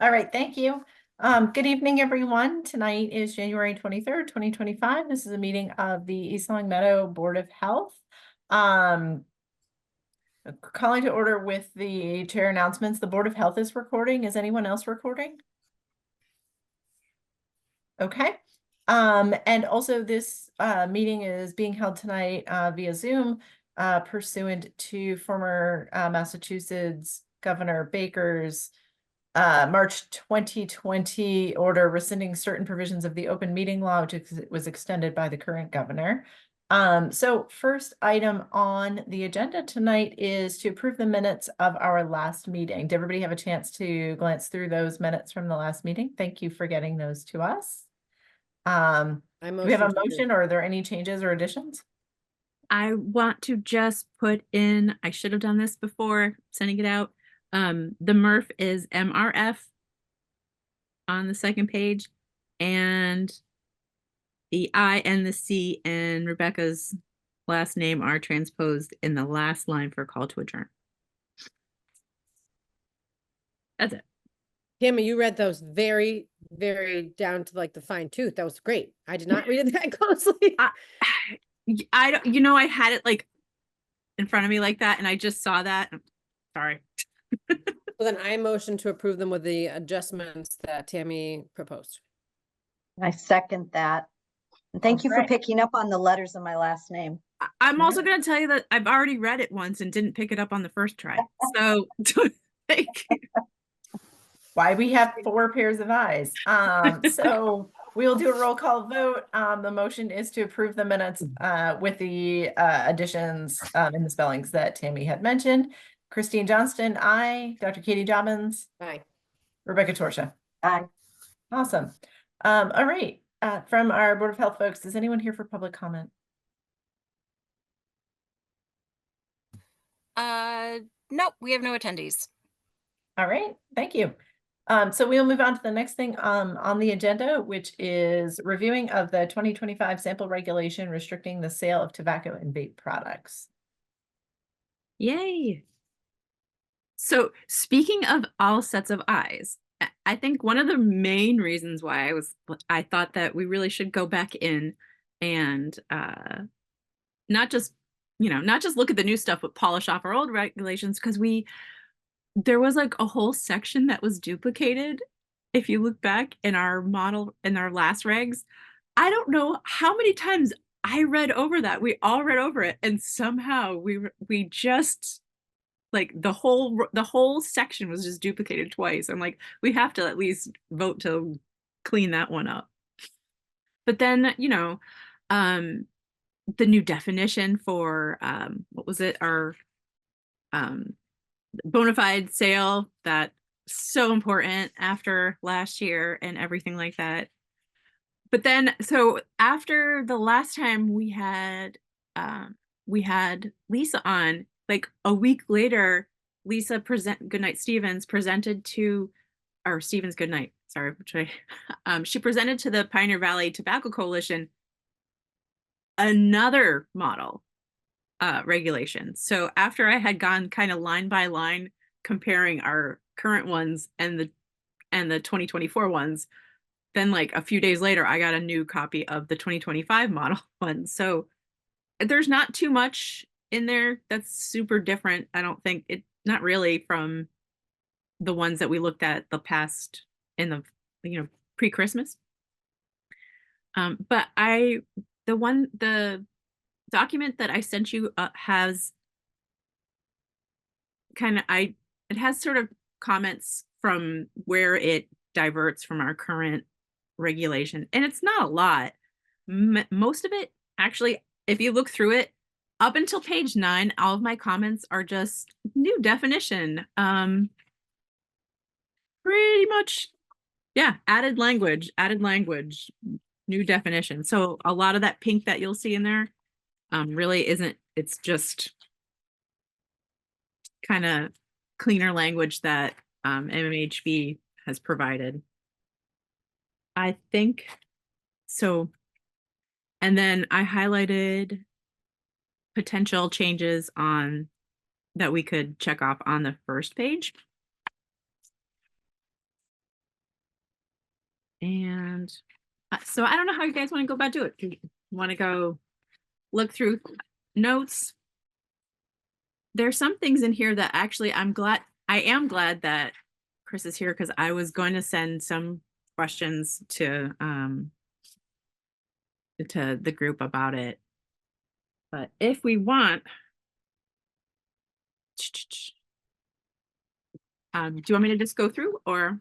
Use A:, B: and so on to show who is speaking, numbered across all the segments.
A: All right, thank you. Good evening, everyone. Tonight is January 23rd, 2025. This is a meeting of the East Long Meadow Board of Health. Calling to order with the chair announcements. The Board of Health is recording. Is anyone else recording? Okay. And also this meeting is being held tonight via Zoom pursuant to former Massachusetts Governor Baker's March 2020 order rescinding certain provisions of the open meeting law, which was extended by the current governor. So first item on the agenda tonight is to approve the minutes of our last meeting. Did everybody have a chance to glance through those minutes from the last meeting? Thank you for getting those to us. Do we have a motion or are there any changes or additions?
B: I want to just put in, I should have done this before sending it out. The MRF is MRF on the second page, and the I and the C and Rebecca's last name are transposed in the last line for call to adjourn. That's it.
C: Tammy, you read those very, very down to like the fine tooth. That was great. I did not read it that closely.
B: I don't, you know, I had it like in front of me like that, and I just saw that. Sorry.
C: Well, then I motion to approve them with the adjustments that Tammy proposed.
D: I second that. And thank you for
A: Alright.
D: picking up on the letters of my last name.
B: I'm also going to tell you that I've already read it once and didn't pick it up on the first try. So thank you.
A: Why we have 4 pairs of eyes. So we'll do a roll call vote. The motion is to approve the minutes with the additions in the spellings that Tammy had mentioned. Christine Johnston, aye. Dr. Katie Jobbins.
C: Aye.
A: Rebecca Torsha.
D: Aye.
A: Awesome. All right. From our Board of Health folks, is anyone here for public comment?
E: Nope, we have no attendees.
A: All right, thank you. So we'll move on to the next thing on the agenda, which is reviewing of the 2025 sample regulation restricting the sale of tobacco and vape products.
B: Yay. So speaking of all sets of eyes, I think one of the main reasons why I thought that we really should go back in and not just look at the new stuff, but polish off our old regulations, because there was like a whole section that was duplicated. If you look back in our model, in our last regs, I don't know how many times I read over that. We all read over it, and somehow we just like the whole section was just duplicated twice. I'm like, we have to at least vote to clean that one up. But then, the new definition for what was it? Our bona fide sale, that's so important after last year and everything like that. But then, so after the last time we had Lisa on, like a week later, Lisa Goodnight Stevens presented to, or Stevens Goodnight, sorry, she presented to the Pioneer Valley Tobacco Coalition another model regulation. So after I had gone kind of line by line comparing our current ones and the 2024 ones, then like a few days later I got a new copy of the 2025 model one. So there's not too much in there that's super different. I don't think not really from the ones that we looked at the past in the pre-Christmas. But the document that I sent you has it has sort of comments from where it diverts from our current regulation, and it's not a lot. Most of it, actually, if you look through it, up until page 9, all of my comments are just new definition. Pretty much, yeah, added language, new definition. So a lot of that pink that you'll see in there really isn't, it's just kind of cleaner language that MMHB has provided, I think. So, and then I highlighted potential changes that we could check off on the first page. And so I don't know how you guys want to go about do it. Do you want to go look through notes? There's some things in here that actually I am glad that Chris is here, because I was going to send some questions to the group about it. But if we want, do you want me to just go through, or?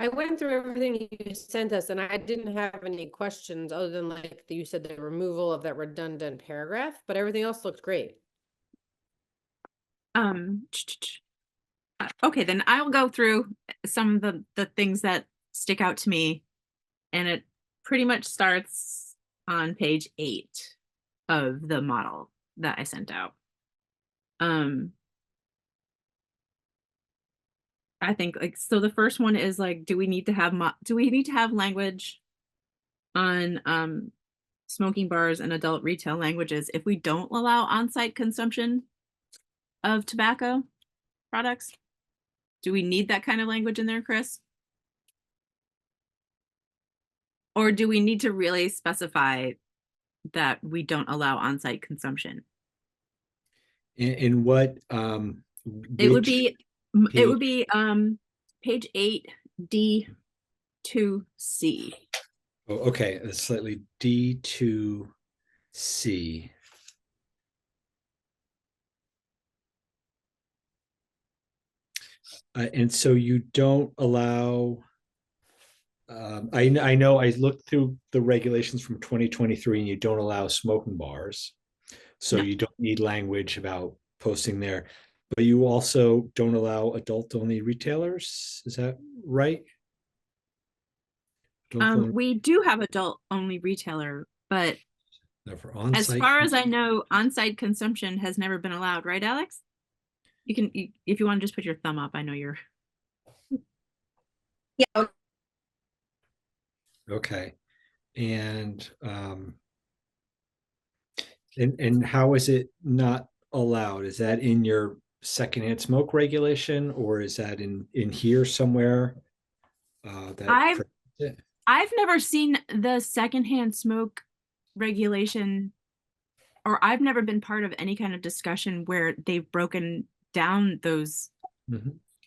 C: I went through everything you sent us and I didn't have any questions other than like you said, the removal of that redundant paragraph, but everything else looked great.
B: Okay, then I'll go through some of the things that stick out to me, and it pretty much starts on page 8 of the model that I sent out. I think like, so the first one is like, do we need to have language on smoking bars and adult retail languages if we don't allow on-site consumption of tobacco products? Do we need that kind of language in there, Chris? Or do we need to really specify that we don't allow on-site consumption?
F: In what,
B: It would
F: which
B: be page 8 D2C.
F: Oh, okay, that's slightly D2C. And so you don't allow, I know I looked through the regulations from 2023 and you don't allow smoking bars. So
B: No.
F: you don't need language about posting there, but you also don't allow adult only retailers. Is that right?
B: We do have adult only retailer, but
F: No, for
B: as
F: on-site.
B: far as I know, on-site consumption has never been allowed, right, Alex? You can, if you want to just put your thumb up, I know you're.
E: Yeah.
F: Okay. And how is it not allowed? Is that in your secondhand smoke regulation, or is that in here somewhere?
B: I've never seen the secondhand smoke regulation, or I've never been part of any kind of discussion where they've broken down those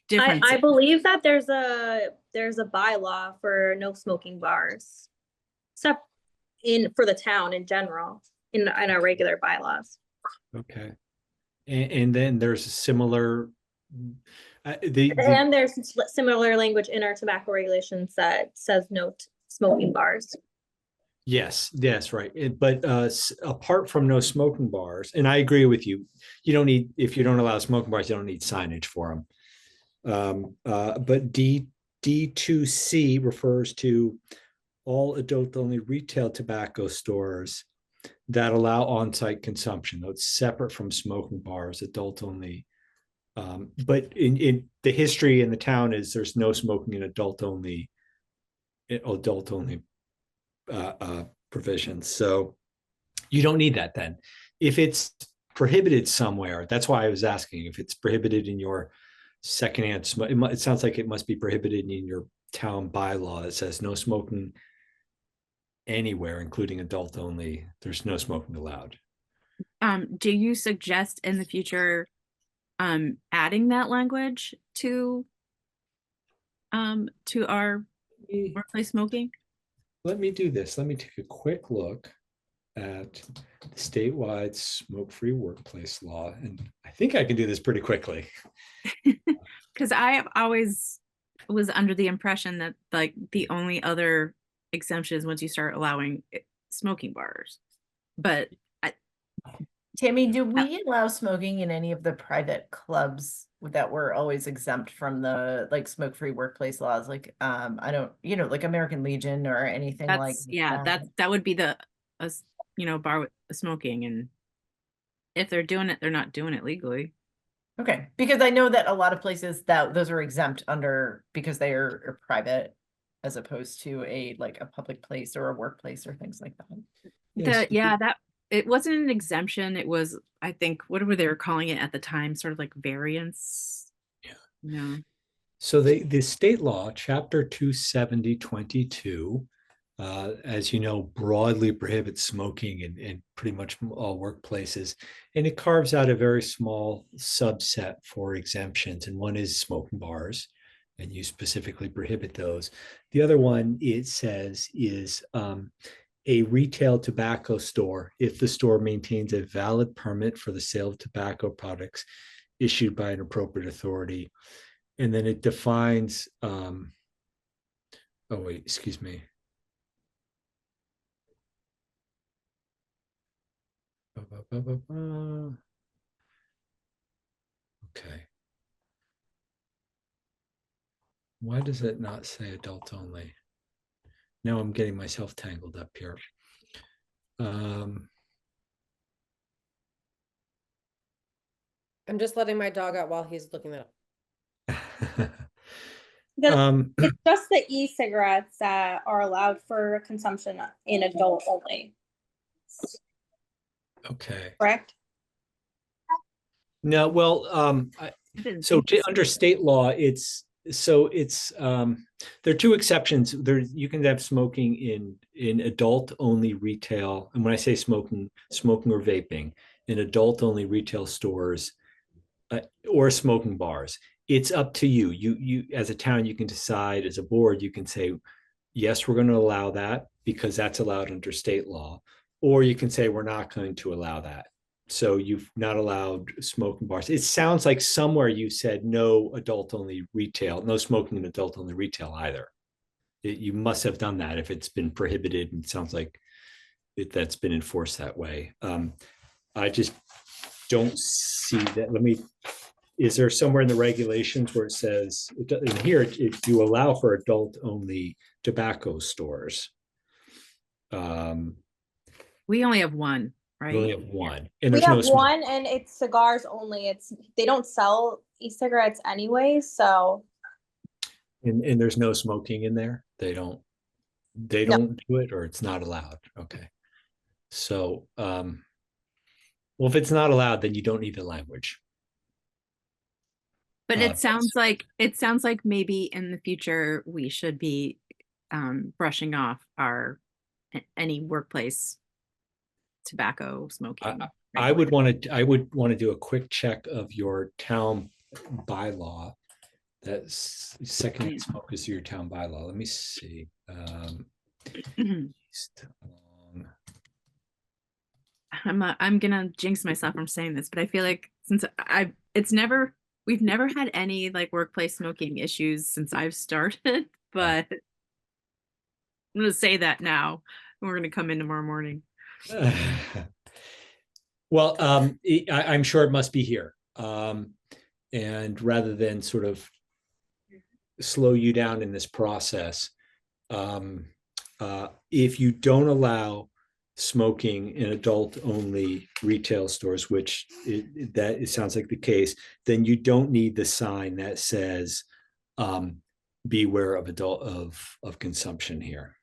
B: differences.
G: I believe that there's a bylaw for no smoking bars, except for the town in general, in our regular bylaws.
F: Okay. And then there's a similar
G: And there's similar language in our tobacco regulations that says no smoking bars.
F: Yes, right. But apart from no smoking bars, and I agree with you, you don't need, if you don't allow smoking bars, you don't need signage for them. But D2C refers to all adult only retail tobacco stores that allow on-site consumption. That's separate from smoking bars, adult only. But in the history in the town is there's no smoking in adult only provisions. So you don't need that then. If it's prohibited somewhere, that's why I was asking if it's prohibited in your secondhand smoke. It sounds like it must be prohibited in your town bylaw that says no smoking anywhere, including adult only. There's no smoking allowed.
B: Do you suggest in the future adding that language to our workplace smoking?
F: Let me do this. Let me take a quick look at the statewide smoke-free workplace law. And I think I can do this pretty quickly.
B: Because I always was under the impression that like the only other exemption is once you start allowing smoking bars. But
A: Tammy, do we allow smoking in any of the private clubs that were always exempt from the like smoke-free workplace laws? Like, I don't, like American Legion or anything like that.
B: that would be the bar with smoking, and if they're doing it, they're not doing it legally.
A: Okay, because I know that a lot of places that those are exempt under because they are private as opposed to a public place or a workplace or things like that.
F: Yes.
B: It wasn't an exemption. It was, I think, whatever they were calling it at the time, sort of like variance.
F: Yeah. So the state law, chapter 27022, as you know, broadly prohibits smoking in pretty much all workplaces. And it carves out a very small subset for exemptions. And one is smoking bars, and you specifically prohibit those. The other one, it says, is a retail tobacco store if the store maintains a valid permit for the sale of tobacco products issued by an appropriate authority. And then it defines, oh wait, excuse me. Okay. Why does it not say adult only? Now I'm getting myself tangled up here.
C: I'm just letting my dog out while he's looking that up.
G: It's just the e-cigarettes that are allowed for consumption in adult only,
F: Okay.
G: correct?
F: No, well,
B: I didn't
F: so
B: think so.
F: under state law, it's there are two exceptions. There you can have smoking in adult only retail, and when I say smoking or vaping in adult only retail stores or smoking bars. It's up to you. You as a town, you can decide. As a board, you can say, yes, we're going to allow that because that's allowed under state law, or you can say we're not going to allow that. So you've not allowed smoking bars. It sounds like somewhere you said no adult only retail, no smoking in adult only retail either. You must have done that if it's been prohibited, and it sounds like that's been enforced that way. I just don't see that. Is there somewhere in the regulations where it says, in here, you allow for adult only tobacco stores?
B: We only have one, right?
F: We only have one, and
G: We
F: there's no
G: have
F: smoke.
G: one and it's cigars only. They don't sell e-cigarettes anyway, so
F: And there's no smoking in there. They don't do it, or it's not allowed. Okay. So, well, if it's not allowed, then you don't need the language.
B: But
F: Uh,
B: it sounds like maybe in the future we should be brushing off any workplace tobacco smoking.
F: I would want to do a quick check of your town bylaw. That's second smoke is your town bylaw. Let me see.
B: I'm gonna jinx myself from saying this, but I feel like since we've never had any like workplace smoking issues since I've started, but I'm gonna say that now. We're gonna come in tomorrow morning.
F: Well, I'm sure it must be here. And rather than sort of slow you down in this process, if you don't allow smoking in adult only retail stores, which it sounds like the case, then you don't need the sign that says beware of of consumption here.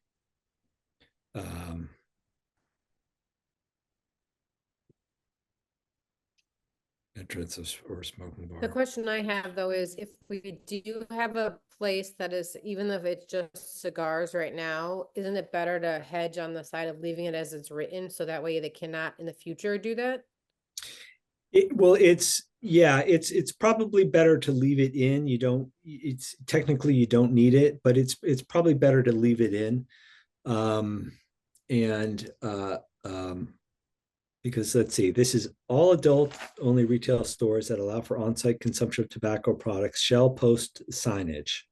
F: Entrance or smoking bar.
C: The question I have though is if we do have a place that is, even if it's just cigars right now, isn't it better to hedge on the side of leaving it as it's written so that way they cannot in the future do that?
F: It's probably better to leave it in. It's technically you don't need it, but it's probably better to leave it in. Because let's see, this is all adult only retail stores that allow for on-site consumption of tobacco products shall post signage.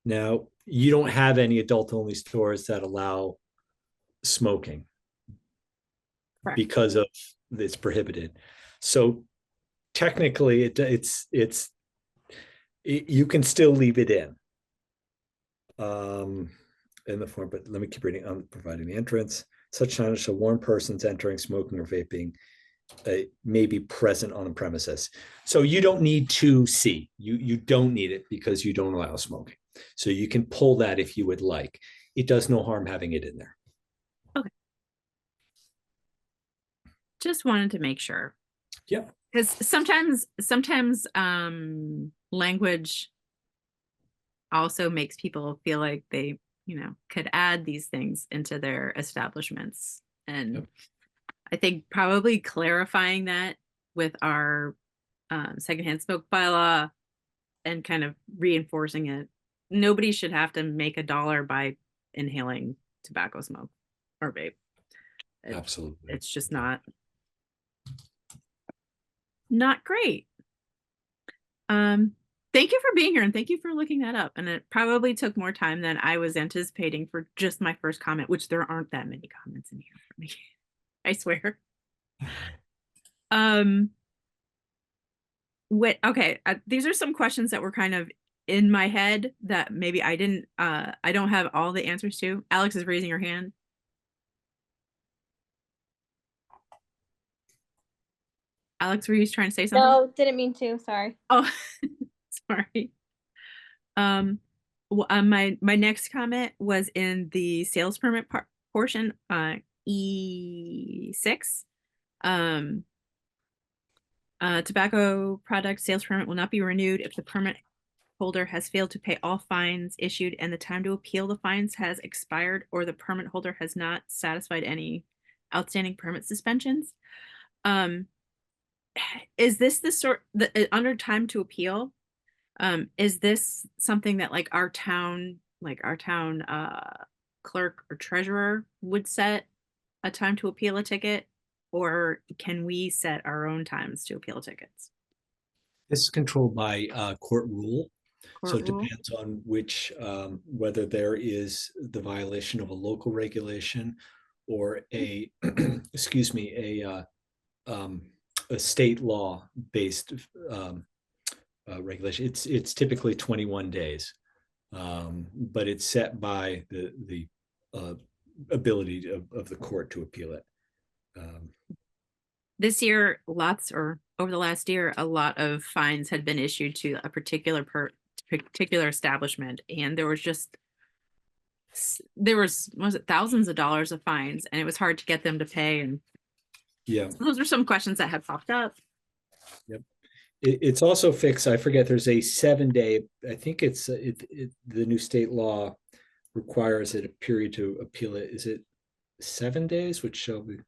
F: Now, you don't have any adult only stores that allow smoking. Correct. Because of it's prohibited. So technically you can still leave it in the form, but let me keep reading. I'm providing the entrance. Such signage shall warn persons entering, smoking, or vaping may be present on the premises. So you don't need to see. You don't need it because you don't allow smoking. So you can pull that if you would like. It does no harm having it in there.
B: Okay. Just wanted to make sure.
F: Yep.
B: Because sometimes language also makes people feel like they, could add these things into their establishments. And
F: Yep.
B: I think probably clarifying that with our secondhand smoke bylaw and kind of reinforcing it. Nobody should have to make $1 by inhaling tobacco smoke or vape.
F: Absolutely.
B: It's just not great. Thank you for being here and thank you for looking that up. And it probably took more time than I was anticipating for just my first comment, which there aren't that many comments in here for me. I swear. Okay, these are some questions that were kind of in my head that maybe I don't have all the answers to. Alex is raising her hand. Alex, were you trying to say something?
G: No, didn't mean to, sorry.
B: Oh, sorry. My next comment was in the sales permit portion, E6. Tobacco product sales permit will not be renewed if the permit holder has failed to pay all fines issued and the time to appeal the fines has expired, or the permit holder has not satisfied any outstanding permit suspensions. Is this under time to appeal? Is this something that like our town clerk or treasurer would set a time to appeal a ticket, or can we set our own times to appeal tickets?
F: This is controlled by court rule. So
B: Court
F: it
B: rule?
F: depends on which, whether there is the violation of a local regulation or a, excuse me, a state law based regulation. It's typically 21 days, but it's set by the ability of the court to appeal it.
B: This year, over the last year, a lot of fines had been issued to a particular establishment, and there was it thousands of dollars of fines, and it was hard to get them to pay. And
F: yeah,
B: those are some questions that had popped up.
F: Yep. It's also fixed. I forget. There's a 7-day. I think it's the new state law requires it a period to appeal it. Is it 7 days, which shall be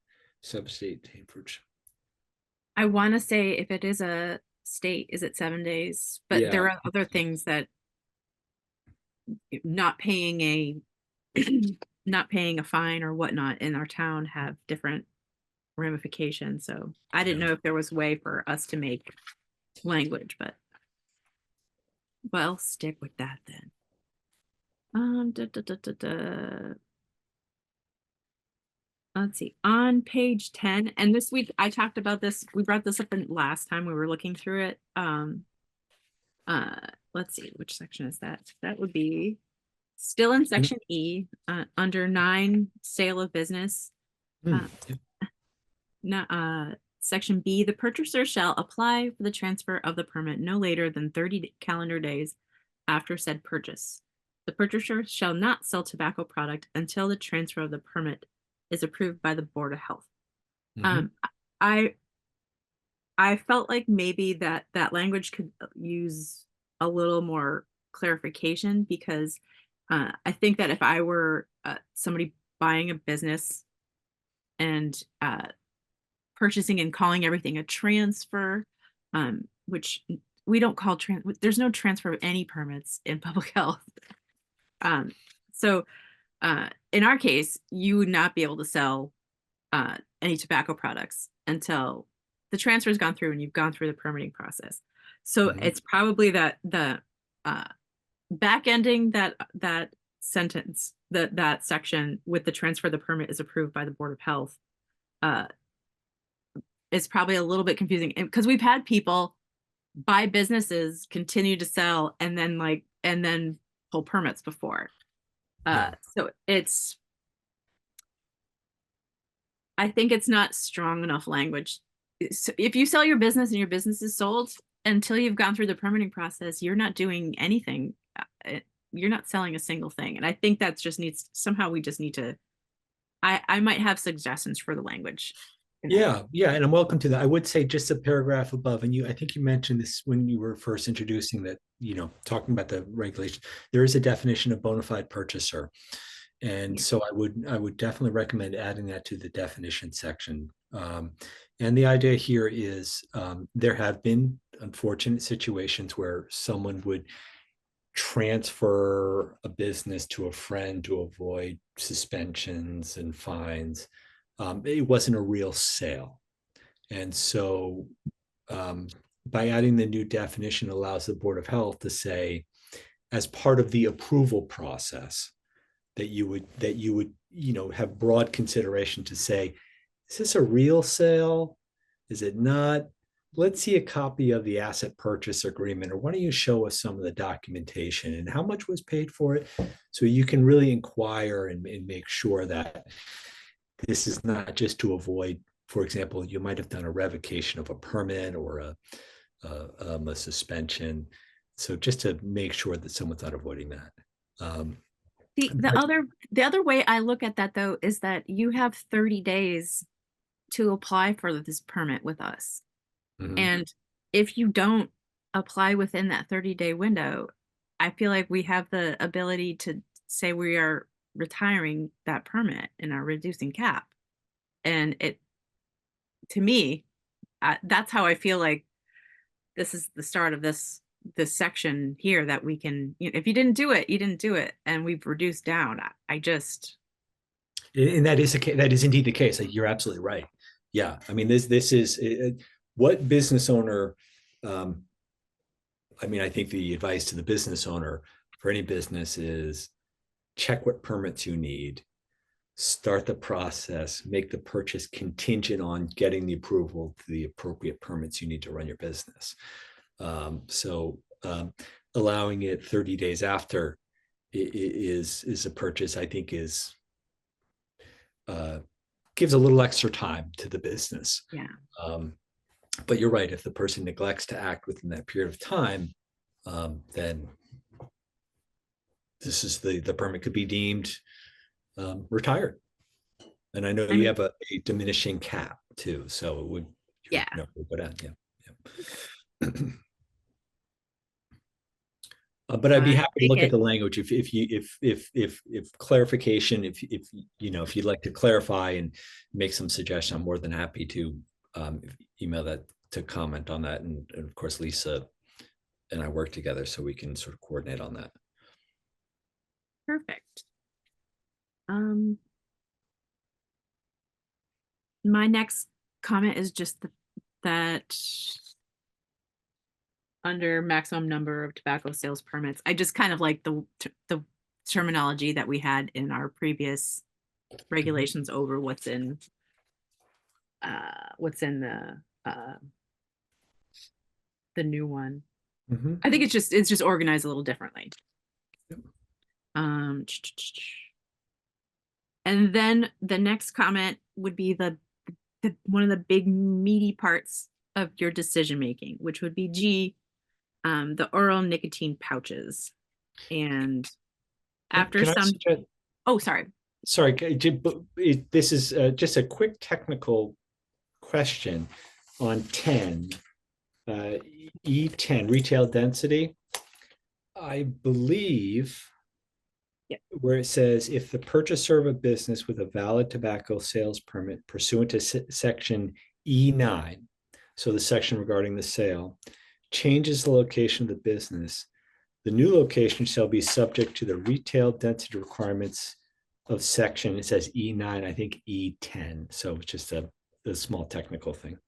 F: sub-state temperage?
B: I want to say if it is a state, is it 7 days? But
F: Yeah.
B: there are other things that not paying a fine or whatnot in our town have different ramifications. So I didn't
F: Yeah.
B: know if there was a way for us to make language, but well, stick with that then. Let's see, on page 10, and this week I talked about this, we brought this up in last time we were looking through it. Let's see, which section is that? That would be still in section E, under 9, sale of business. Section B, the purchaser shall apply for the transfer of the permit no later than 30 calendar days after said purchase. The purchaser shall not sell tobacco product until the transfer of the permit is approved by the Board of Health. I felt like maybe that language could use a little more clarification, because I think that if I were somebody buying a business and purchasing and calling everything a transfer, which we don't call there's no transfer of any permits in public health. So in our case, you would not be able to sell any tobacco products until the transfer has gone through and you've gone through the permitting process. So it's probably that the back ending that sentence, that section with the transfer of the permit is approved by the Board of Health, is probably a little bit confusing, because we've had people buy businesses, continue to sell, and then pull permits before. So I think it's not strong enough language. So if you sell your business and your business is sold, until you've gone through the permitting process, you're not doing anything. You're not selling a single thing. And I think that's just we just need to, I might have suggestions for the language.
F: Yeah, yeah, and I'm welcome to that. I would say just a paragraph above, and I think you mentioned this when you were first introducing that, talking about the regulation. There is a definition of bona fide purchaser. And
B: Yeah.
F: so I would definitely recommend adding that to the definition section. And the idea here is there have been unfortunate situations where someone would transfer a business to a friend to avoid suspensions and fines. It wasn't a real sale. And so by adding the new definition allows the Board of Health to say, as part of the approval process, that you would have broad consideration to say, is this a real sale? Is it not? Let's see a copy of the asset purchase agreement, or why don't you show us some of the documentation and how much was paid for it, so you can really inquire and make sure that this is not just to avoid, for example, you might have done a revocation of a permit or a suspension. So just to make sure that someone's not avoiding that.
B: The other way I look at that though is that you have 30 days to apply for this permit with us.
F: Mhm.
B: And if you don't apply within that 30-day window, I feel like we have the ability to say we are retiring that permit and are reducing cap. And to me, that's how I feel like this is the start of this section here, that we can, if you didn't do it, you didn't do it, and we've reduced down. I just,
F: And that is indeed the case. You're absolutely right. Yeah, I mean, this is what business owner. I mean, I think the advice to the business owner for any business is check what permits you need, start the process, make the purchase contingent on getting the approval to the appropriate permits you need to run your business. Allowing it 30 days after is a purchase, I think, is gives a little extra time to the business.
B: yeah.
F: But you're right. If the person neglects to act within that period of time, then this is the permit could be deemed retired. And I know you have a diminishing cap too, so it would go down. Yeah. But I'd be happy to look at the language if clarification, if you'd like to clarify and make some suggestion, I'm more than happy to email that to comment on that. And of course, Lisa and I work together so we can sort of coordinate on that.
B: Perfect. My next comment is just that under maximum number of tobacco sales permits, I just kind of like the terminology that we had in our previous regulations over what's in the new one.
F: Mm-hmm.
B: I think it's just organized a little differently.
F: Yep.
B: And then the next comment would be the one of the big meaty parts of your decision making, which would be G, the oral nicotine pouches. And after oh, sorry.
F: This is just a quick technical question on 10, E10, retail density. I believe where it says, if the purchaser of a business with a valid tobacco sales permit pursuant to section E9, so the section regarding the sale, changes the location of the business, the new location shall be subject to the retail density requirements of section, it says E9, I think E10. So it's just a small technical thing.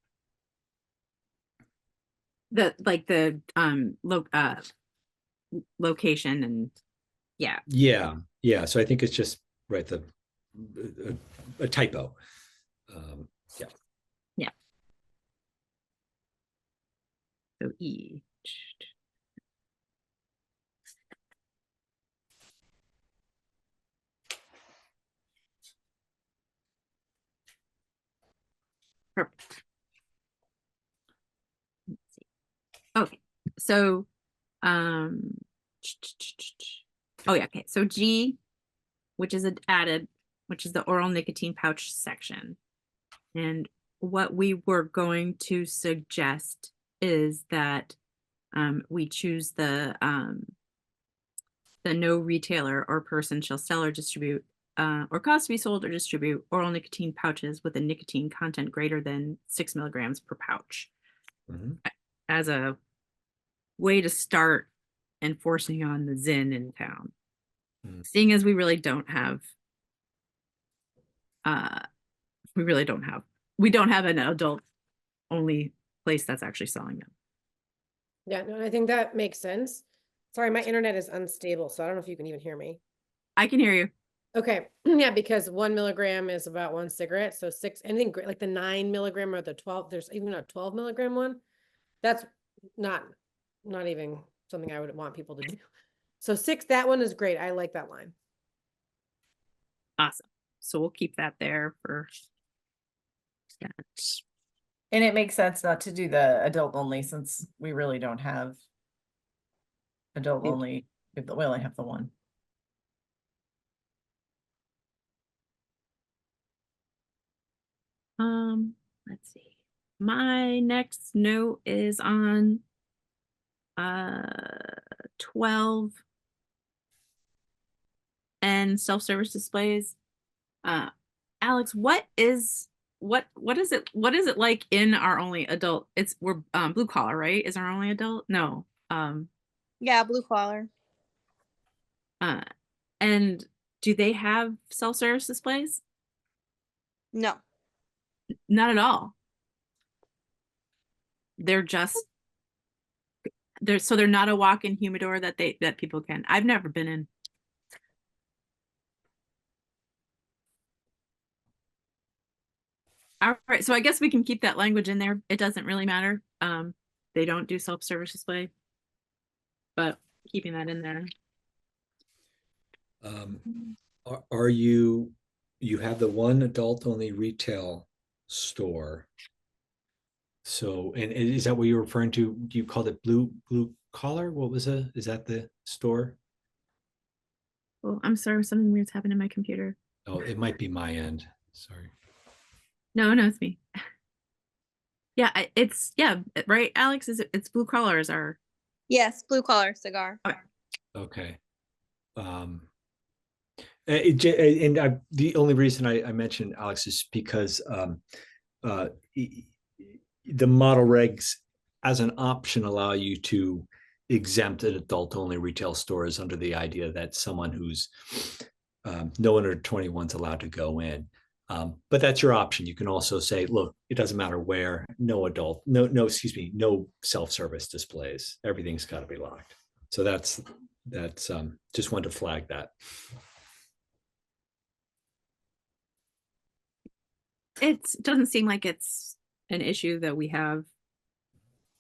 B: Location and
F: yeah. So I think it's just right, a typo.
B: Yeah. So E. Perfect. Okay, so oh yeah, okay, so G, which is added, which is the oral nicotine pouch section. And what we were going to suggest is that we choose the no retailer or person shall sell or distribute or cause to be sold or distribute oral nicotine pouches with a nicotine content greater than 6 milligrams per pouch
F: Mhm.
B: as a way to start enforcing on the ZIN in town.
F: Mm.
B: Seeing as we really don't have we don't have an adult only place that's actually selling them.
C: Yeah, no, I think that makes sense. Sorry, my internet is unstable, so I don't know if you can even hear me.
B: I can hear you.
C: Okay, yeah, because 1 milligram is about 1 cigarette, so 6, anything like the 9 milligram or the 12, there's even a 12 milligram one. That's not even something I would want people to do. So 6, that one is great. I like that line.
B: Awesome. So we'll keep that there for that.
A: And it makes sense not to do the adult only since we really don't have adult
F: Yeah.
A: only, we only have the one.
B: Let's see. My next note is on 12 and self-service displays. Alex, what is it like in our only adult? We're blue collar, right? Is our only adult? No.
H: Yeah, blue collar.
B: And do they have self-service displays?
H: No.
B: Not at all. They're not a walk-in humidor that people can. I've never been in. All right, so I guess we can keep that language in there. It doesn't really matter. They don't do self-service display, but keeping that in there.
F: Are you have the one adult only retail store? So, and is that what you're referring to? You called it blue collar? What was is that the store?
B: Oh, I'm sorry, something weird's happened in my computer.
F: Oh, it might be my end. Sorry.
B: No, it's me. Yeah, right, Alex? It's blue collar is our.
H: Yes, blue collar cigar.
F: Okay. The only reason I mentioned Alex is because the model regs as an option allow you to exempt an adult only retail stores under the idea that someone who's no one under 21 is allowed to go in. But that's your option. You can also say, look, it doesn't matter where, no self-service displays. Everything's got to be locked. So that's just wanted to flag that.
B: It doesn't seem like it's an issue that we have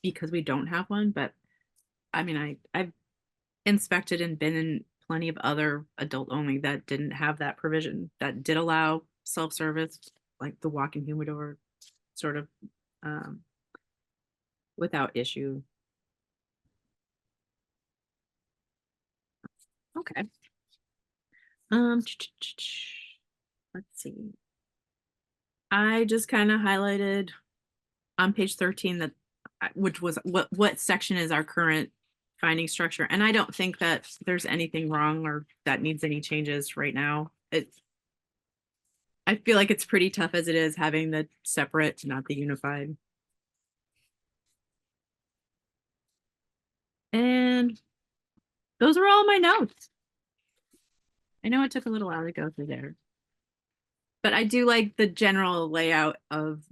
B: because we don't have one, but I mean, I've inspected and been in plenty of other adult only that didn't have that provision, that did allow self-service, like the walk-in humidor, sort of without issue. Okay. Let's see. I just kind of highlighted on page 13 that which was what section is our current finding structure, and I don't think that there's anything wrong or that needs any changes right now. I feel like it's pretty tough as it is having the separate, not the unified. And those are all my notes. I know it took a little while to go through there, but I do like the general layout of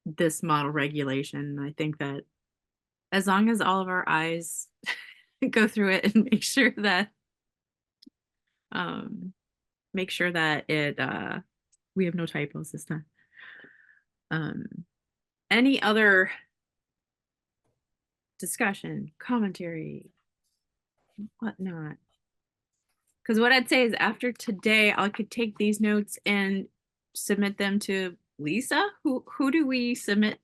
B: this model regulation. I think that as long as all of our eyes go through it and make sure that it we have no typos this time. Any other discussion, commentary, whatnot? Because what I'd say is after today, I could take these notes and submit them to Lisa. Who do we submit,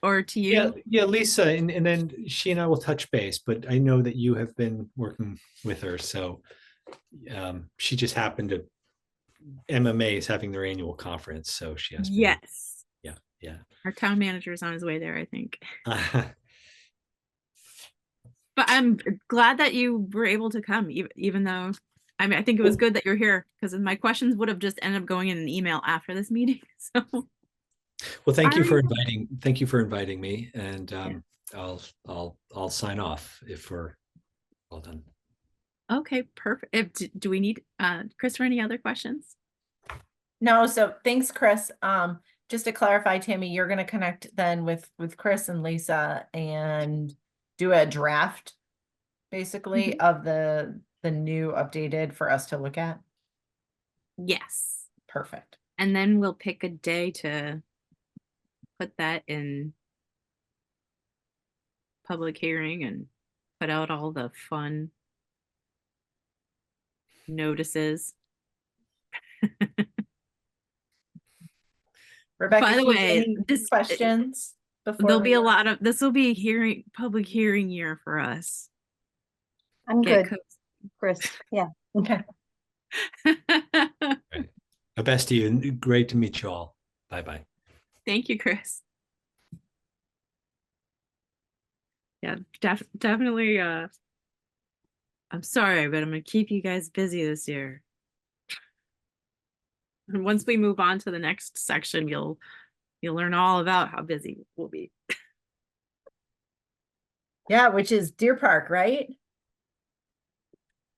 B: or to you?
F: Yeah, Lisa, and then she and I will touch base, but I know that you have been working with her, so she just happened to MMA is having their annual conference, so she has.
B: Yes.
F: Yeah. Yeah.
B: Our town manager is on his way there, I think. But I'm glad that you were able to come, even though, I mean, I think it was good that you're here because my questions would have just ended up going in an email after this meeting. So,
F: Well, thank you for
B: Alright.
F: inviting me, and I'll sign off if we're all done.
B: okay, perfect. Do we need, Christopher, any other questions?
A: No, so thanks, Chris. Just to clarify, Tammy, you're gonna connect then with Chris and Lisa and do a draft, basically, of the new updated for us to look at.
B: Yes.
A: Perfect.
B: And then we'll pick a day to put that in public hearing and put out all the fun notices.
A: Rebecca,
B: By the
A: Keith,
B: way,
A: any questions before
B: there'll be a
A: we-
B: lot of, this will be public hearing year for us.
D: I'm
B: Get
D: good, Chris. Yeah.
A: Okay.
F: The best to you, and great to meet you all. Bye-bye.
B: Thank you, Chris. Yeah, definitely, I'm sorry, but I'm gonna keep you guys busy this year. And once we move on to the next section, you'll learn all about how busy we'll be.
A: Yeah, which is Deer Park, right?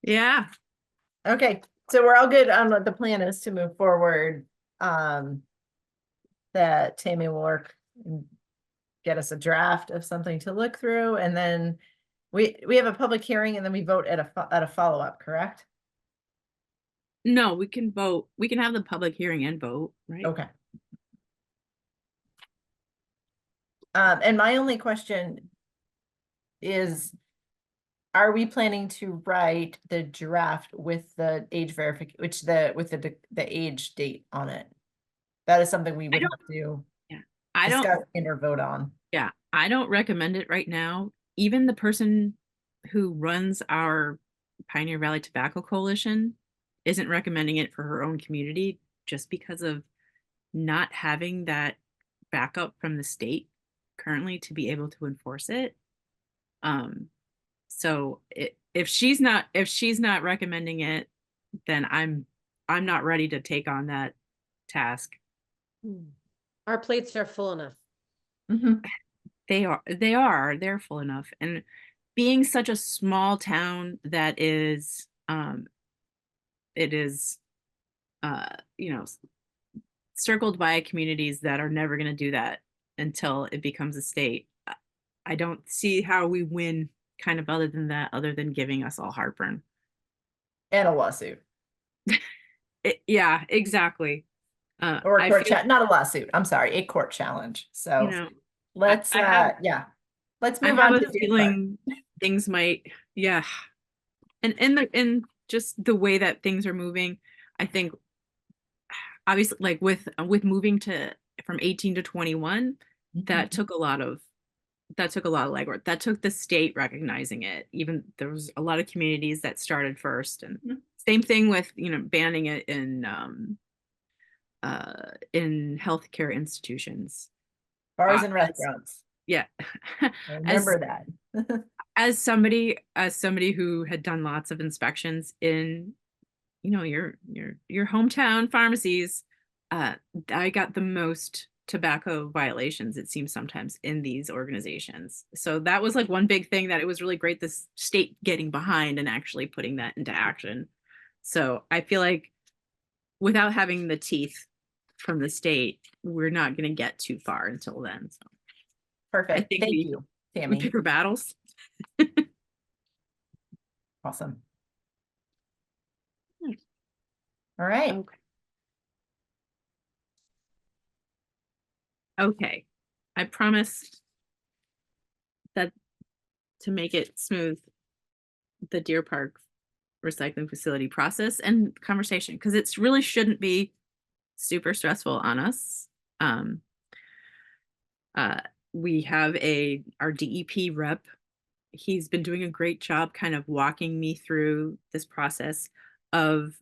B: Yeah,
A: Okay, so we're all good on what the plan is to move forward. That Tammy will work and get us a draft of something to look through, and then we have a public hearing, and then we vote at a follow-up, correct?
B: no, we can vote. We can have the public hearing and vote, right?
A: Okay. And my only question is, are we planning to write the draft with the age verification, with the age date on it? That is something we would
B: don't-
A: have to
B: I don't,
A: discuss and or vote on.
B: yeah, I don't recommend it right now. Even the person who runs our Pioneer Valley Tobacco Coalition isn't recommending it for her own community just because of not having that backup from the state currently to be able to enforce it. So if she's not recommending it, then I'm not ready to take on that task.
C: Our plates are full enough.
A: Mhm.
B: They're full enough. And being such a small town that is it is circled by communities that are never going to do that until it becomes a state. I don't see how we win kind of other than giving us all heartburn.
A: And a lawsuit
B: Yeah, exactly.
A: or a
B: I
A: court
B: feel,
A: not a lawsuit. I'm sorry, a court challenge. So
B: you know,
A: let's
B: I have-
A: let's
B: I
A: move
B: have
A: on
B: a
A: to Deer Park.
B: feeling things might, yeah. And in just the way that things are moving, I think obviously like with moving from 18 to 21, that took a lot of legwork. That took the state recognizing it. Even there was a lot of communities that started first, and same thing with banning it in healthcare institutions.
A: Bars and restaurants.
B: Yeah.
A: I remember that.
B: As somebody who had done lots of inspections in your hometown pharmacies, I got the most tobacco violations, it seems, sometimes in these organizations. So that was like one big thing that it was really great this state getting behind and actually putting that into action. So I feel like without having the teeth from the state, we're not going to get too far until then. So
A: Perfect.
B: think
A: Thank
B: we-
A: you,
B: we
A: Tammy.
B: pick our battles.
A: Awesome.
B: Hmm.
A: All right.
B: Okay. I promised that to make it smooth, the Deer Park recycling facility process and conversation, because it really shouldn't be super stressful on us. We have our DEP rep. He's been doing a great job kind of walking me through this process of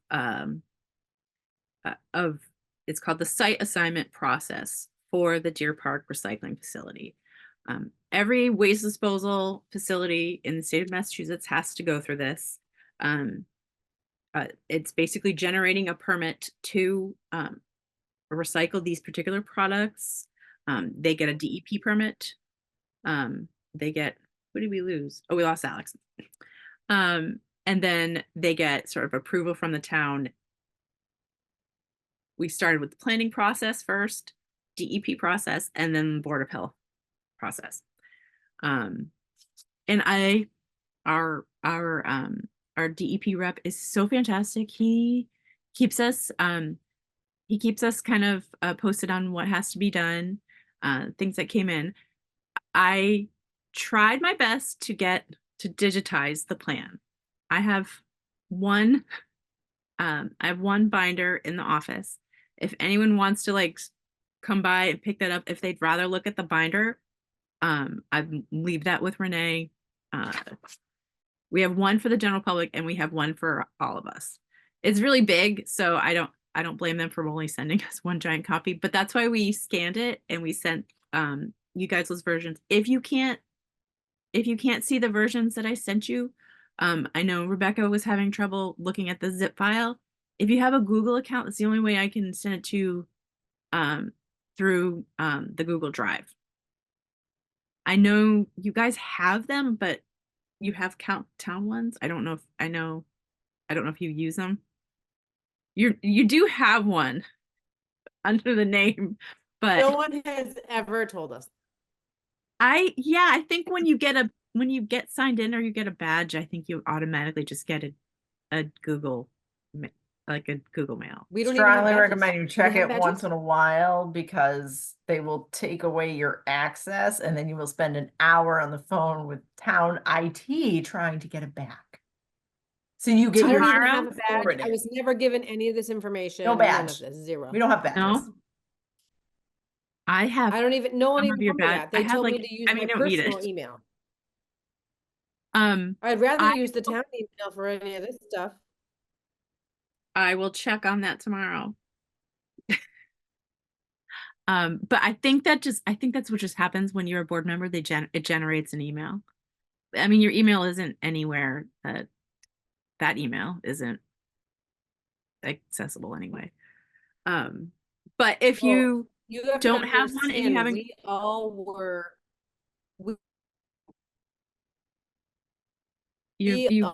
B: it's called the site assignment process for the Deer Park recycling facility. Every waste disposal facility in the state of Massachusetts has to go through this. It's basically generating a permit to recycle these particular products. They get a DEP permit. They get, who did we lose? Oh, we lost Alex. And then they get sort of approval from the town. We started with the planning process first, DEP process, and then Board of Health process. And our DEP rep is so fantastic. He keeps us kind of posted on what has to be done, things that came in. I tried my best to get to digitize the plan. I have one binder in the office. If anyone wants to like come by and pick that up, if they'd rather look at the binder, I leave that with Renee. We have one for the general public and we have one for all of us. It's really big, so I don't blame them for only sending us one giant copy, but that's why we scanned it and we sent you guys those versions. If you can't see the versions that I sent you, I know Rebecca was having trouble looking at the zip file. If you have a Google account, that's the only way I can send it to through the Google Drive. I know you guys have them, but you have town ones. I don't know if you use them. You do have one under the name, but
C: No one has ever told us.
B: I think when you get signed in or you get a badge, I think you automatically just get a Google Mail.
C: We don't even have
A: Strongly
C: badges.
A: recommend you check
C: have
A: it once
C: badges?
A: in a while because they will take away your access and then you will spend an hour on the phone with town IT trying to get it back. So you get
C: I
A: your
C: don't even
B: Tomorrow?
C: have a badge. I
A: forwarded.
C: was never given any of this information.
A: No
C: None
A: badge.
C: of this. Zero.
A: We don't have badges.
B: No? I have
C: I don't even. No one
B: some
C: even
B: of your
C: told me
B: badge-
C: that.
B: I
C: They
B: have,
C: told me
B: like-
C: to use
B: I mean,
C: my
B: you don't need
C: personal
B: it.
C: email.
B: I'd
C: I'd use the town email for any of this stuff.
B: I will check on that tomorrow. But I think that's what just happens when you're a board member. It generates an email. I mean, your email isn't anywhere. That email isn't accessible anyway. But if
C: Well,
B: you
C: You have
B: don't
C: to
B: have one and you
C: understand,
B: haven't-
C: we all were.
B: you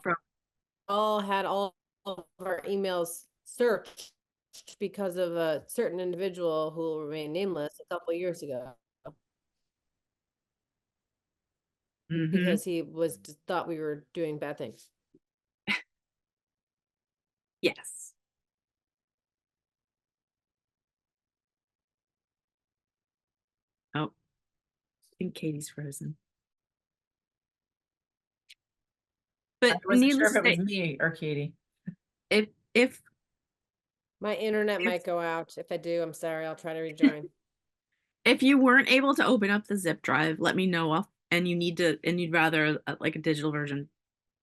C: all had all of our emails searched because of a certain individual who will remain nameless a couple of years ago
B: Mhm.
C: because he thought we were doing bad things.
B: Yes. Oh, I think Katie's frozen.
A: I
B: But
A: wasn't sure
B: needless
A: if
B: to
A: it was
B: say,
A: me or Katie.
B: if
C: My internet
B: If-
C: might go out. If I do, I'm sorry. I'll try to rejoin.
B: if you weren't able to open up the zip drive, let me know. And you'd rather like a digital version,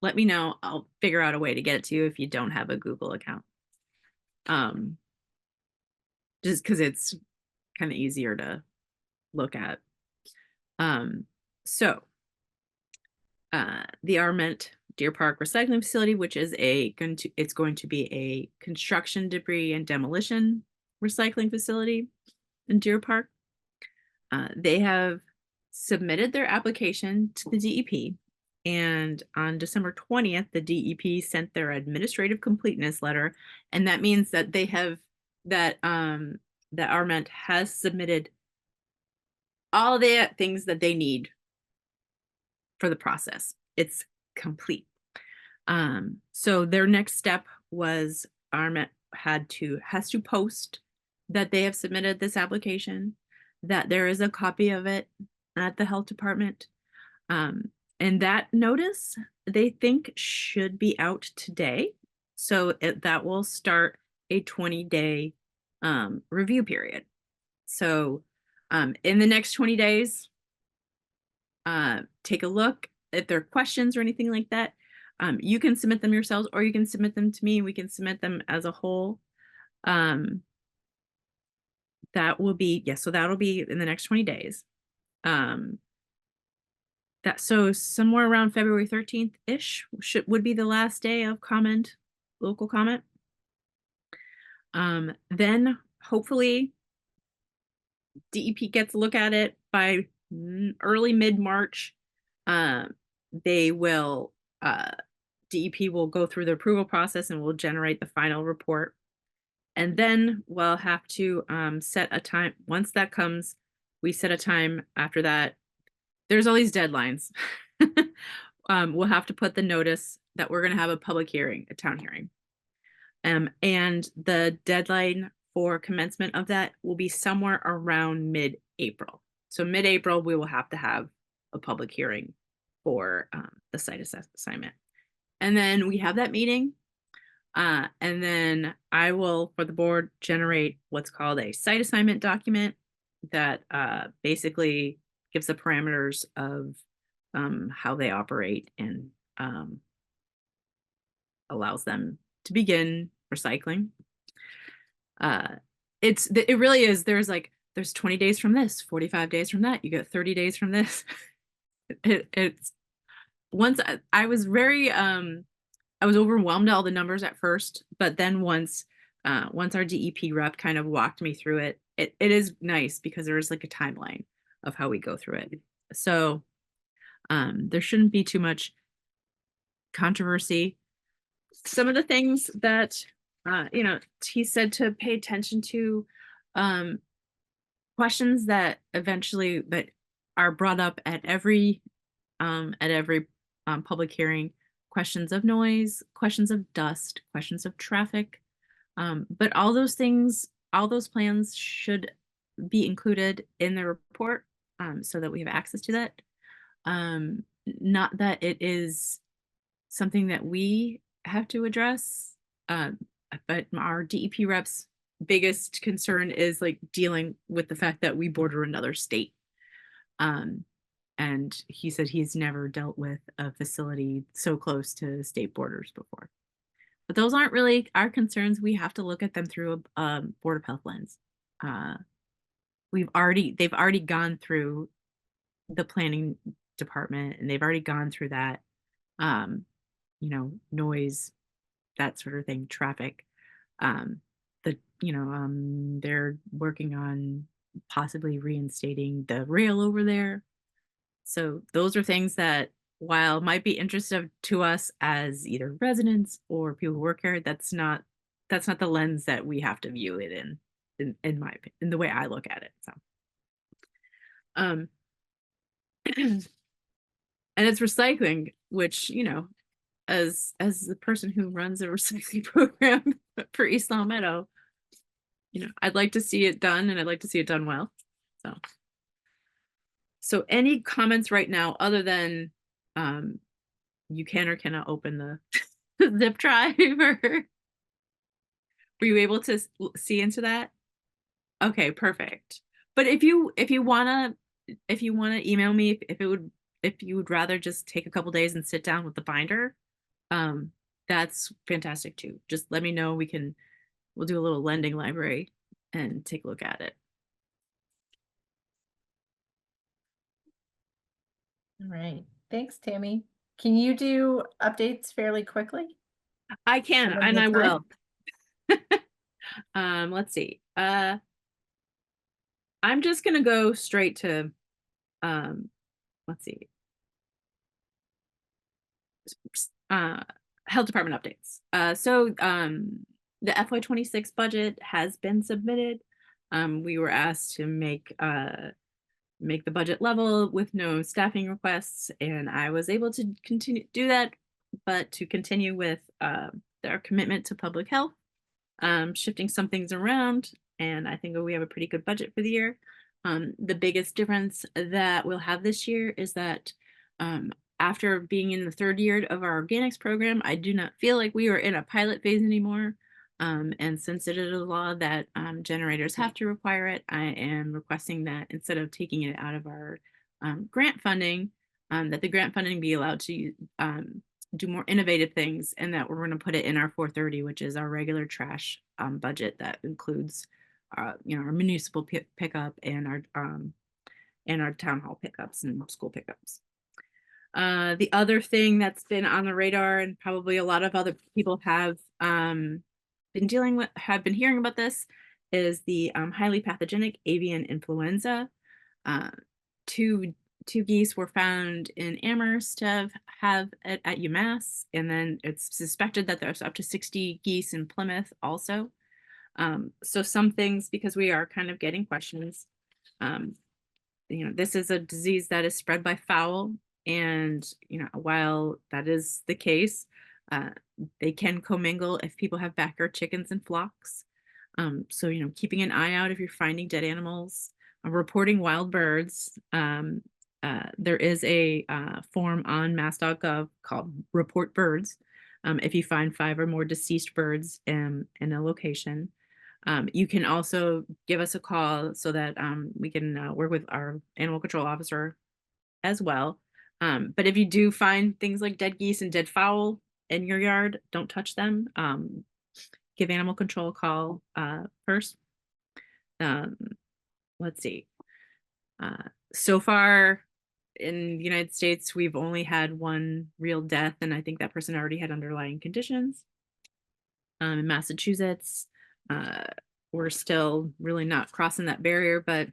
B: let me know. I'll figure out a way to get it to you if you don't have a Google account. Just because it's kind of easier to look at. So the Arment Deer Park Recycling Facility, which is it's going to be a construction debris and demolition recycling facility in Deer Park. They have submitted their application to the DEP, and on December 20th, the DEP sent their administrative completeness letter, and that means that they have that Arment has submitted all the things that they need for the process. It's complete. So their next step was Arment has to post that they have submitted this application, that there is a copy of it at the health department. And that notice they think should be out today. So that will start a 20-day review period. So in the next 20 days, take a look. If there are questions or anything like that, you can submit them yourselves or you can submit them to me. We can submit them as a whole. that will be, yes, so that'll be in the next 20 days. So somewhere around February 13th-ish would be the last day of local comment. Then hopefully DEP gets a look at it by early mid-March. DEP will go through the approval process and will generate the final report. And then we'll have to set a time. Once that comes, we set a time after that. There's all these deadlines. We'll have to put the notice that we're going to have a public hearing, a town hearing. And the deadline for commencement of that will be somewhere around mid-April. So mid-April, we will have to have a public hearing for the site assignment. And then we have that meeting. And then I will, for the board, generate what's called a site assignment document that basically gives the parameters of how they operate and allows them to begin recycling. It really is, there's 20 days from this, 45 days from that, you get 30 days from this. It's once I was very I was overwhelmed at all the numbers at first, but then once our DEP rep kind of walked me through it, it is nice because there is like a timeline of how we go through it. So there shouldn't be too much controversy. Some of the things that he said to pay attention to, questions that eventually that are brought up at every public hearing, questions of noise, questions of dust, questions of traffic, but all those things, all those plans should be included in the report, so that we have access to that. Not that it is something that we have to address, but our DEP reps' biggest concern is like dealing with the fact that we border another state. And he said he's never dealt with a facility so close to state borders before. But those aren't really our concerns. We have to look at them through a Board of Health lens. They've already gone through the planning department and they've already gone through that, noise, that sort of thing, traffic. They're working on possibly reinstating the rail over there. So those are things that, while might be interesting to us as either residents or people who work here, that's not the lens that we have to view it in my opinion, in the way I look at it. So and it's recycling, which, as the person who runs a recycling program for East Long Meadow, I'd like to see it done, and I'd like to see it done well. So any comments right now other than you can or cannot open the zip drive, or were you able to see into that? Okay, perfect. But if you wanna email me if you would rather just take a couple days and sit down with the binder, that's fantastic too. Just let me know. We'll do a little lending library and take a look at it.
A: All right. Thanks, Tammy. Can you do updates fairly quickly?
B: I can,
A: Given
B: and
A: the
B: I
A: time?
B: will. Let's see. I'm just gonna go straight to let's see. Health department updates. The FY26 budget has been submitted. We were asked to make the budget level with no staffing requests, and I was able to continue do that, but to continue with our commitment to public health, shifting some things around, and I think we have a pretty good budget for the year. The biggest difference that we'll have this year is that after being in the third year of our organics program, I do not feel like we are in a pilot phase anymore. And since it is a law that generators have to require it, I am requesting that instead of taking it out of our grant funding, that the grant funding be allowed to do more innovative things, and that we're going to put it in our 430, which is our regular trash budget that includes our municipal pickup and our town hall pickups and school pickups. The other thing that's been on the radar, and probably a lot of other people have been hearing about this, is the highly pathogenic avian influenza. Two geese were found in Amherst to have it at UMass, and then it's suspected that there's up to 60 geese in Plymouth also. So some things, because we are kind of getting questions, this is a disease that is spread by fowl, and while that is the case, they can commingle if people have backyard chickens in flocks. So keeping an eye out if you're finding dead animals, reporting wild birds. There is a form on mass.gov called Report Birds. If you find 5 or more deceased birds in a location. You can also give us a call so that we can work with our animal control officer as well. But if you do find things like dead geese and dead fowl in your yard, don't touch them. Give animal control a call first. Let's see. So far in the United States, we've only had 1 real death, and I think that person already had underlying conditions. In Massachusetts, we're still really not crossing that barrier, but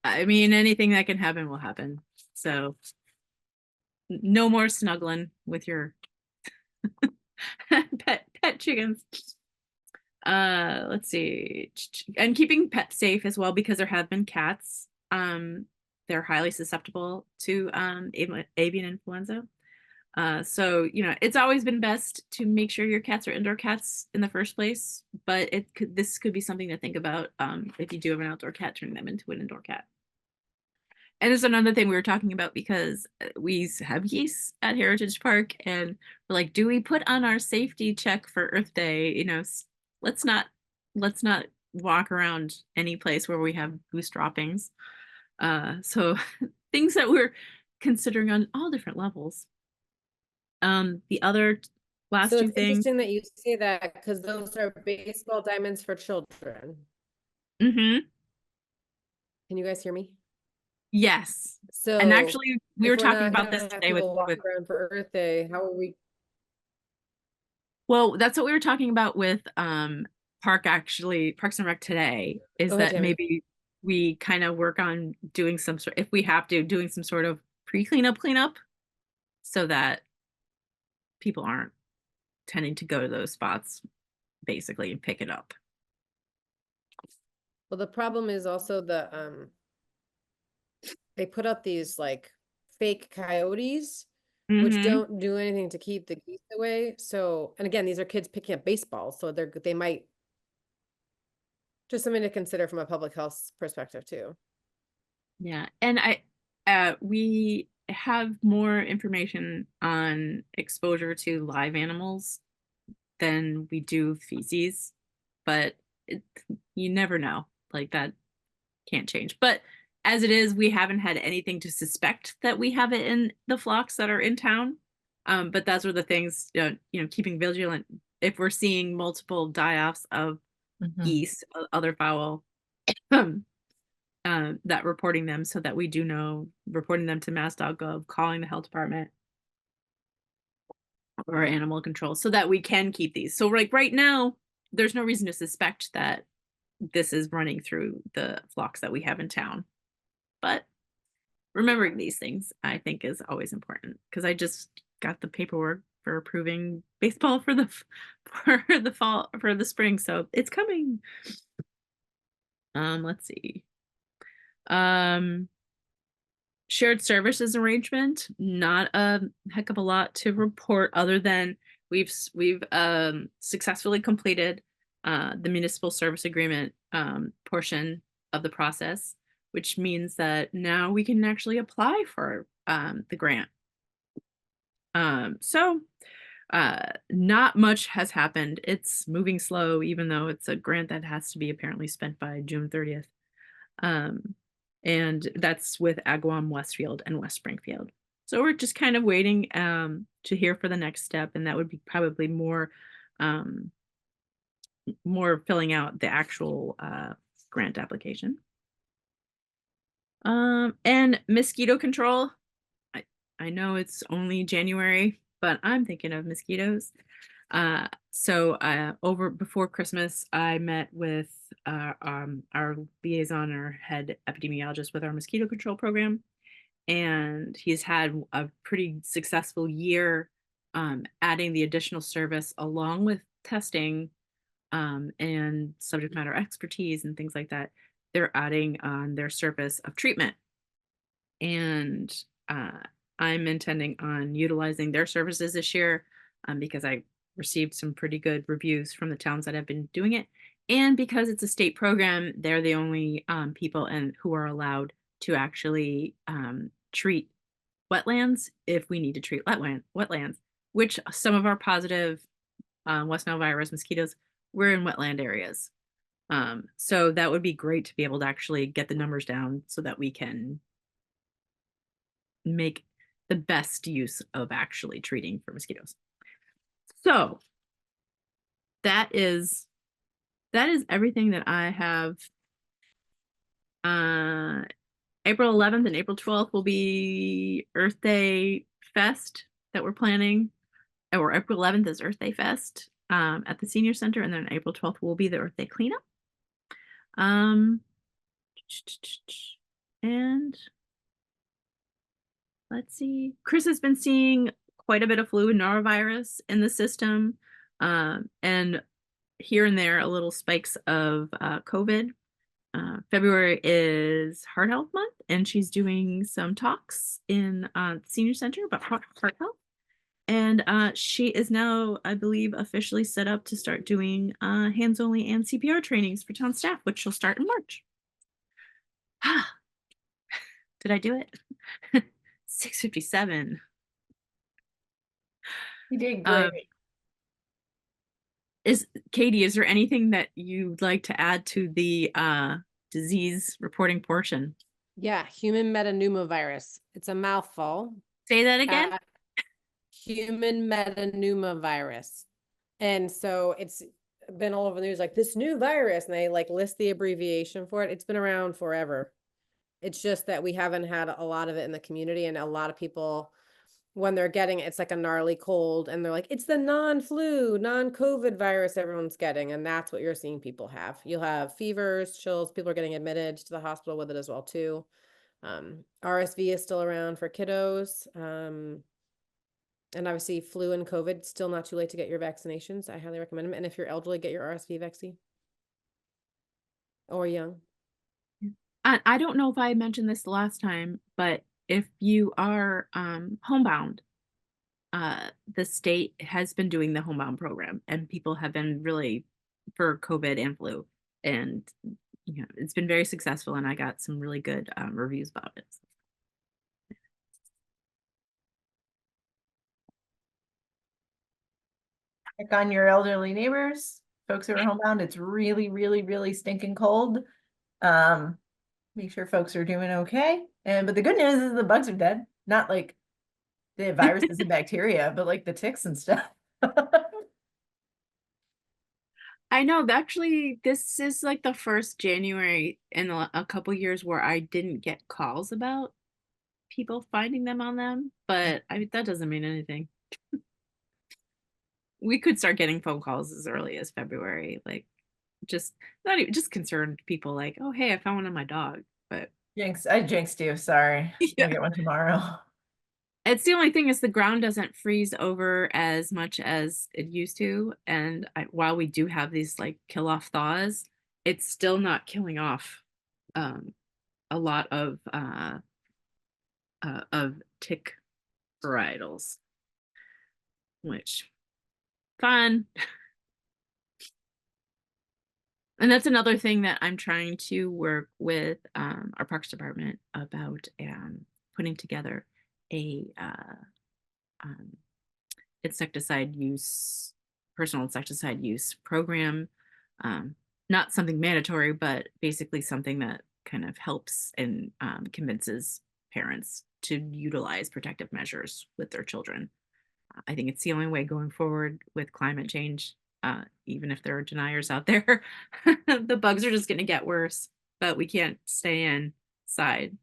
B: I mean, anything that can happen will happen. So no more snuggling with your pet chickens. Let's see, and keeping pets safe as well, because there have been cats. They're highly susceptible to avian influenza. So it's always been best to make sure your cats are indoor cats in the first place, but this could be something to think about if you do have an outdoor cat, turning them into an indoor cat. And it's another thing we were talking about, because we have geese at Heritage Park, and we're like, do we put on our safety check for Earth Day? Let's not walk around any place where we have goose droppings. So things that we're considering on all different levels. The other last
C: So
B: two
C: it's
B: things.
C: interesting that you say that, because those are baseball diamonds for children.
B: Mm-hmm.
C: Can you guys hear me?
B: Yes.
C: So
B: And actually, we
C: if
B: were
C: we're
B: talking
C: not
B: about
C: gonna
B: this
C: have
B: today with
C: people walk around for Earth Day, how are we?
B: well, that's what we were talking about with Parks and Rec today, is
C: Go ahead,
B: that
C: Tammy.
B: maybe we kind of work on doing some sort, if we have to, doing some sort of cleanup, so that people aren't tending to go to those spots basically and pick it up.
C: Well, the problem is also they put out these like fake coyotes, which
B: Mhm.
C: don't do anything to keep the geese away. So, and again, these are kids picking up baseballs, so they might, just something to consider from a public health perspective too.
B: Yeah, and we have more information on exposure to live animals than we do feces, but you never know. Like, that can't change. But as it is, we haven't had anything to suspect that we have it in the flocks that are in town. But that's where the things, keeping vigilant. If we're seeing multiple die-offs of geese, other fowl, that reporting them, so that we do know, reporting them to mass.gov, calling the health department or animal control, so that we can keep these. So like right now, there's no reason to suspect that this is running through the flocks that we have in town. But remembering these things, I think, is always important, because I just got the paperwork for approving baseball for the spring, so it's coming. Let's see. Shared services arrangement, not a heck of a lot to report, other than we've successfully completed the municipal service agreement portion of the process, which means that now we can actually apply for the grant. So not much has happened. It's moving slow, even though it's a grant that has to be apparently spent by June 30th. And that's with Agawam, Westfield, and West Springfield. So we're just kind of waiting to hear for the next step, and that would be probably more more filling out the actual grant application. And mosquito control. I know it's only January, but I'm thinking of mosquitoes. So over before Christmas, I met with our liaison, our head epidemiologist with our mosquito control program, and he's had a pretty successful year adding the additional service along with testing and subject matter expertise and things like that. They're adding on their service of treatment. And I'm intending on utilizing their services this year because I received some pretty good reviews from the towns that have been doing it. And because it's a state program, they're the only people who are allowed to actually treat wetlands if we need to treat wetlands, which some of our positive West Nile virus mosquitoes, we're in wetland areas. So that would be great to be able to actually get the numbers down so that we can make the best use of actually treating for mosquitoes. So that is everything that I have. April 11th and April 12th will be Earth Day Fest that we're planning. Or April 11th is Earth Day Fest at the Senior Center, and then April 12th will be the Earth Day cleanup. And let's see. Chris has been seeing quite a bit of flu and norovirus in the system, and here and there a little spikes of COVID. February is Heart Health Month, and she's doing some talks in the Senior Center about heart health. And she is now, I believe, officially set up to start doing hands-only and CPR trainings for town staff, which she'll start in March. Did I do it? 6:57.
A: You did great.
B: Katie, is there anything that you'd like to add to the disease reporting portion?
C: Yeah, human metapneumovirus. It's a mouthful.
B: Say that again.
C: Human metapneumovirus. And so it's been all over the news, like this new virus, and they like list the abbreviation for it. It's been around forever. It's just that we haven't had a lot of it in the community, and a lot of people, when they're getting it, it's like a gnarly cold, and they're like, it's the non-flu, non-COVID virus everyone's getting, and that's what you're seeing people have. You'll have fevers, chills, people are getting admitted to the hospital with it as well too. RSV is still around for kiddos. And obviously flu and COVID, still not too late to get your vaccinations. I highly recommend them. And if you're elderly, get your RSV vaccine. Or young.
B: I don't know if I mentioned this the last time, but if you are homebound, the state has been doing the homebound program, and people have been really for COVID and flu, and it's been very successful, and I got some really good reviews about it.
A: Check on your elderly neighbors, folks who are homebound. It's really, really, really stinking cold. Make sure folks are doing okay. But the good news is the bugs are dead. Not like the viruses and bacteria, but like the ticks and stuff.
B: I know, actually, this is like the first January in a couple years where I didn't get calls about people finding them on them, but that doesn't mean anything. We could start getting phone calls as early as February, like just not even just concerned people like, oh hey, I found one on my dog. But
A: I jinxed you, sorry.
B: Yeah.
A: I'll get one tomorrow.
B: It's the only thing is the ground doesn't freeze over as much as it used to, and while we do have these like kill off thaws, it's still not killing off a lot of tick varietals, which fun. And that's another thing that I'm trying to work with our Parks Department about putting together a personal insecticide use program. Not something mandatory, but basically something that kind of helps and convinces parents to utilize protective measures with their children. I think it's the only way going forward with climate change even if there are deniers out there, the bugs are just going to get worse, but we can't stay inside.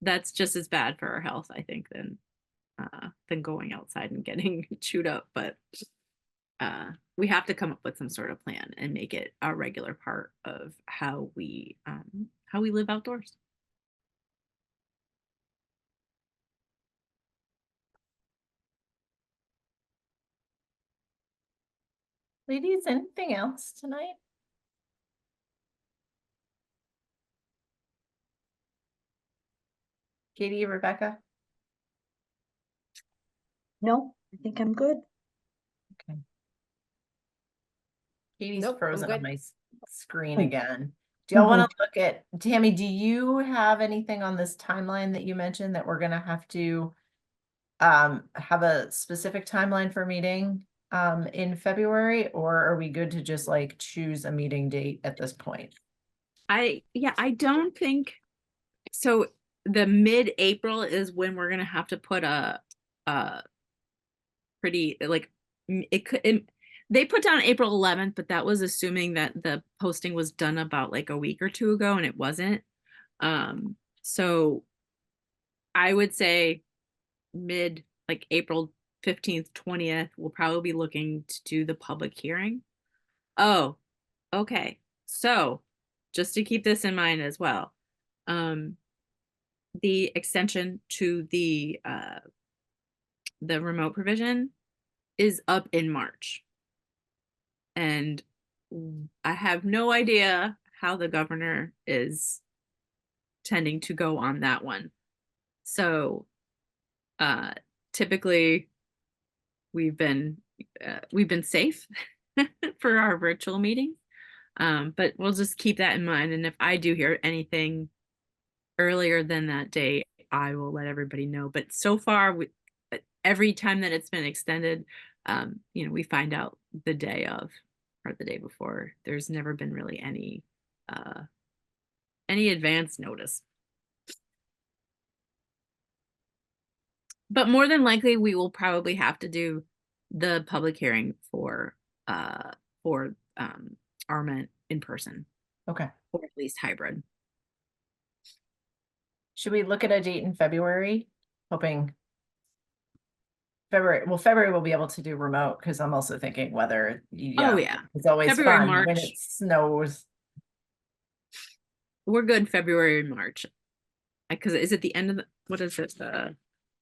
B: That's just as bad for our health, I think, than going outside and getting chewed up. But we have to come up with some sort of plan and make it a regular part of how we live outdoors.
A: Ladies, anything else tonight? Katie, Rebecca?
D: No, I think I'm good.
A: Katie's
C: Nope, I'm
A: frozen on
C: good.
A: my screen
D: Hmm.
A: again. Do y'all want to look at, Tammy, do you have anything on this timeline that you mentioned that we're gonna have to have a specific timeline for meeting in February, or are we good to just like choose a meeting date at this point?
B: I don't think so. The mid-April is when we're gonna have to put a pretty like they put down April 11th, but that was assuming that the posting was done about like a week or two ago, and it wasn't. So I would say mid like April 15th, 20th, we'll probably be looking to do the public hearing. Oh, okay. So just to keep this in mind as well, the extension to the remote provision is up in March. And I have no idea how the governor is tending to go on that one. So typically we've been safe for our virtual meetings. But we'll just keep that in mind. And if I do hear anything earlier than that date, I will let everybody know. But so far, every time that it's been extended, we find out the day of or the day before. There's never been really any advance notice. But more than likely, we will probably have to do the public hearing for Arment in person,
A: Okay.
B: or at least hybrid.
A: Should we look at a date in February? Hoping February, well, February we'll be able to do remote because I'm also thinking weather.
B: Oh yeah,
A: It's always
B: February,
A: fun when
B: March.
A: it snows.
B: We're good February and March. Because is it the end of the, what is it? I'm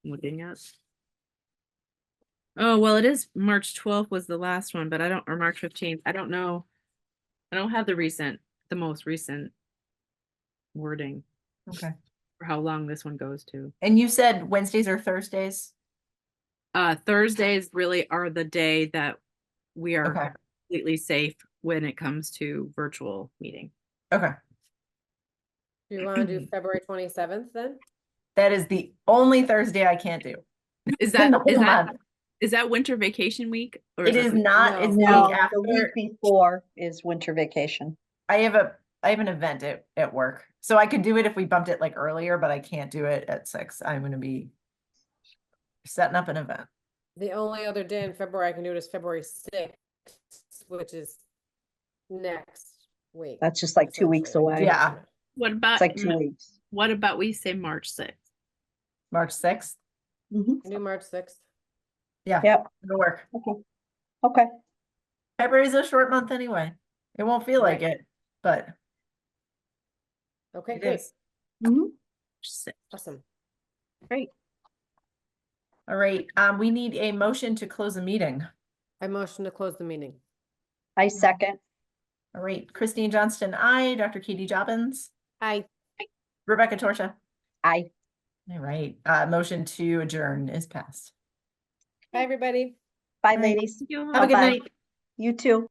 B: looking at. Oh, well, it is March 12th was the last one, but I don't, or March 15th. I don't know. I don't have the most recent wording
A: Okay.
B: for how long this one goes to.
A: And you said Wednesdays or Thursdays?
B: Thursdays really are the day that we are
A: Okay.
B: completely safe when it comes to virtual meeting.
A: Okay.
C: Do you want to do February 27th then?
A: That is the only Thursday I can't do.
B: Is
A: in
B: that
A: the whole month.
B: is that winter vacation week? Or
A: It is not, it's the
D: No,
A: week
D: the week
A: after.
D: before is winter vacation.
A: I have an event at work. So I could do it if we bumped it like earlier, but I can't do it at 6. I'm gonna be setting up an event.
C: The only other day in February I can do it is February 6th, which is next week.
D: That's just like 2 weeks
C: essentially.
D: away.
A: Yeah.
B: What about
D: It's like 2 weeks.
B: what about we say March 6th?
A: March 6th.
D: Mhm.
C: Do March 6th.
A: Yeah.
D: Yep.
A: It'll work.
D: Okay.
A: February's a short month anyway. It won't feel like it, but
C: Okay,
A: it
C: great.
A: is.
D: Mhm.
B: 6th.
C: Awesome.
D: Great.
A: All right. We need a motion to close the meeting.
C: I motion to close the meeting.
D: I second.
A: All right. Christine Johnston, aye. Dr. Katie Jobbins,
C: Aye.
A: Rebecca Torsha.
D: Aye.
A: All right. Motion to adjourn is passed.
C: Bye, everybody.
D: Bye,
A: Bye.
D: ladies.
B: Thank you all.
A: Have a good
D: Bye-bye.
A: night.
D: You too.